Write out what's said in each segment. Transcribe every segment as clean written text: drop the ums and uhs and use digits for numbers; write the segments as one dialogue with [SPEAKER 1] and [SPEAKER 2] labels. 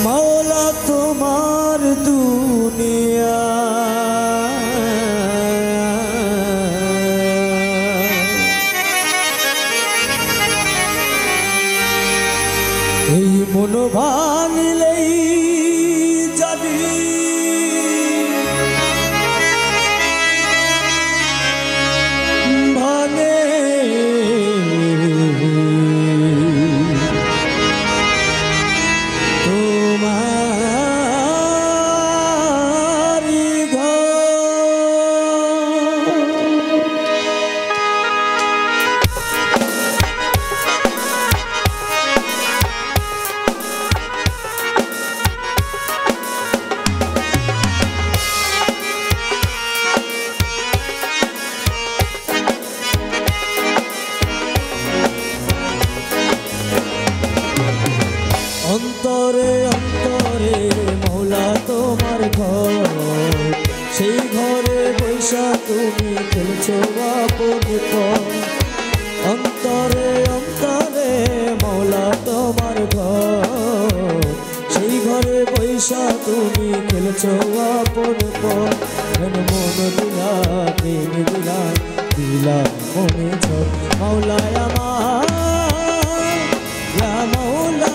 [SPEAKER 1] मौला तुम्हार दुनिया मन भांगले जाबी भांगे अंतरे अंतरे मौला तुम्हार घर সেই ঘরে বৈশা তুমি খেলছো আপন পর অন্তরে অন্তরে মৌলা তোমার ঘর সেই ঘরে বৈশা তুমি খেলছো আপন পর মন দিলা প্রেম দিলা দিলা মনে ঝড় মৌলায় আমার মৌলা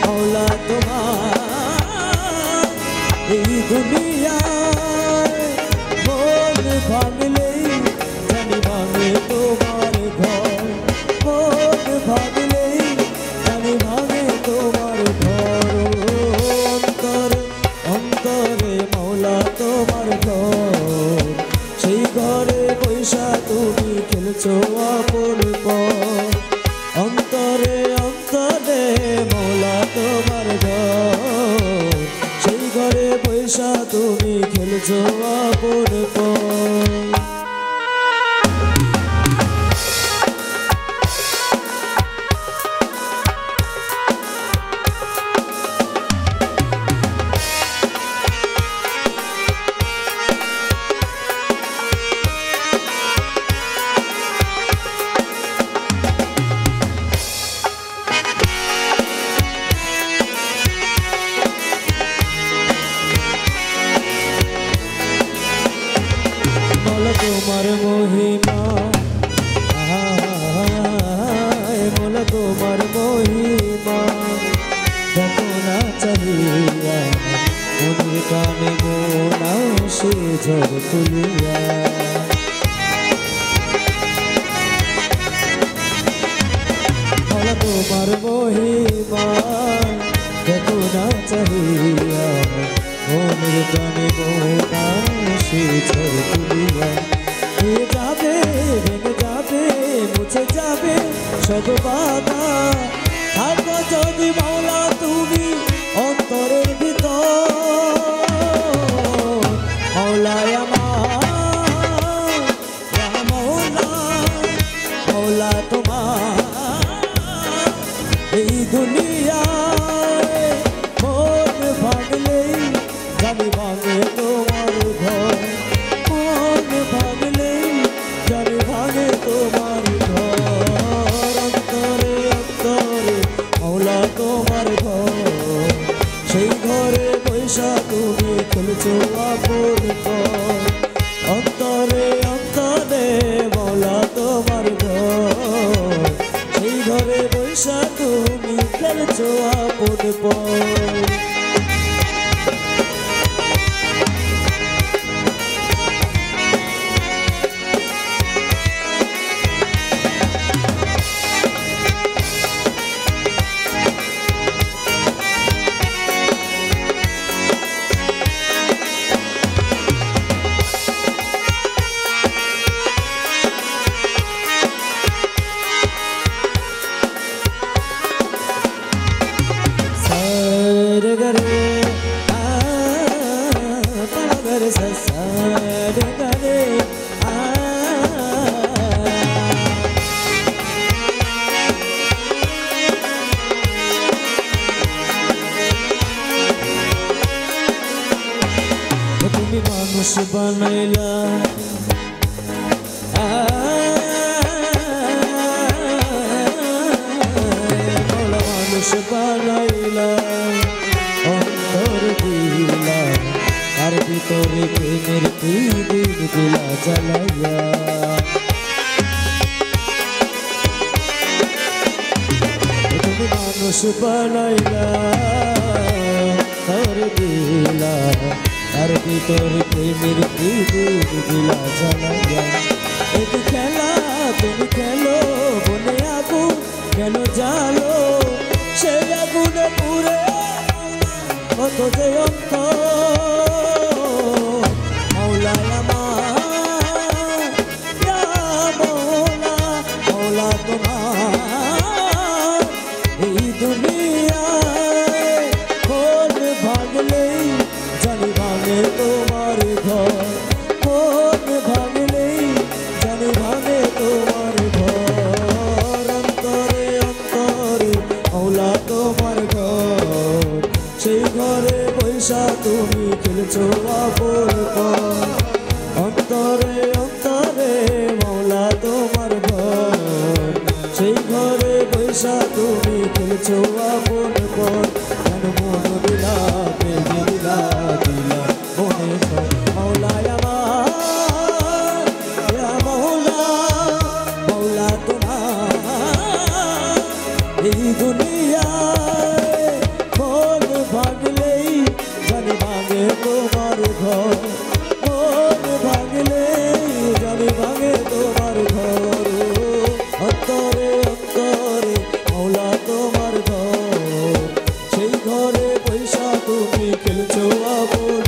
[SPEAKER 1] मौला तुम्हार এই দুনিয়ায় মন ভাঙলে জানি ভাঙে তোমার ঘর মন ভাঙলে জানি ভাঙে তোমার ঘর অন্তরে অন্তরে মৌলা তোমার ঘর সেই ঘরে বৈশা তুমি খেলছো আপন পর অন্তরে অন্তরে মৌলা তোমার ঘর সেই ঘরে বৈশা তুমি খেলছো আপন পর তোমার মহিমা মোলা তোমার মহিমা দেখো না চাহিয়া মনের কানে মোনা সে ঝড় তুলিয়া মোলা তোমার মহিমা দেখো না চাহিয়া মনের কানে মোনা সে ঝড় তুলিয়া যাবে ভেঙে যাবে মুছে যাবে সব বাধা থাকো যদি মৌলা তুমি অন্তরের ভিতর মৌলায় আমার মৌলা মৌলা তোমার এই দুনিয়ায় মন ভাঙলেই জানি ভাঙে তোমার ঘর মন ভাঙলেই জানি ভাঙে তোমার ঘর অন্তরে অন্তরে মৌলা তোমার ঘর সেই ঘরে বৈশা তুমি খেলছো আপন পর অন্তরে অন্তরে মৌলা তোমার ঘর সেই ঘরে বৈশা তুমি খেলছো আপন পর रे ग रे पा ग रे सा सा रे ग रे তুমি মানুষ বানাইলা মানুষ বানাইলা অন্তর দিলা তার ভিতরে প্রেমের দিন দিলা জ্বালাইয়া তুমি মানুষ বানাইলা অন্তর দিলা তার ভিতরে প্রেমের দিন দিলা জ্বালাইয়া এক খেলা তুমি খেলো বনে আগুন কেন জালো সে আগুনে পুরে কত যে অন্ত মৌলা আমার মৌলা মৌলা তোমার এই দুনিয়ায় কোন ভাঙলেই জানি ভাঙে তোমার ঘর কোন ভাঙলেই জানি ভাঙে তোমার ঘর অন্তরে অন্তরে মৌলা তোমার ঘর সেই ঘরে পয়সা তুমি খেলছো আপন পর অন্তরে অন্তরে মৌলা তোমার ঘর সেই ঘরে পয়সা তুমি খেলছো আপন পর কেন মন দিলা প্রেমে দিলা দিলা মনে মৌলা আমার মৌলা মৌলা তোমার এই দুনিয়ায় কোন ভাগলেই জানি ভাঙে তোমার ঘর কোন ভাগলেই জানি ভাঙে তোমার ঘর অন্তরে অন্তরে মৌলা তোমার ঘর সেই ঘরে পয়সা তুমি খেলছো আপন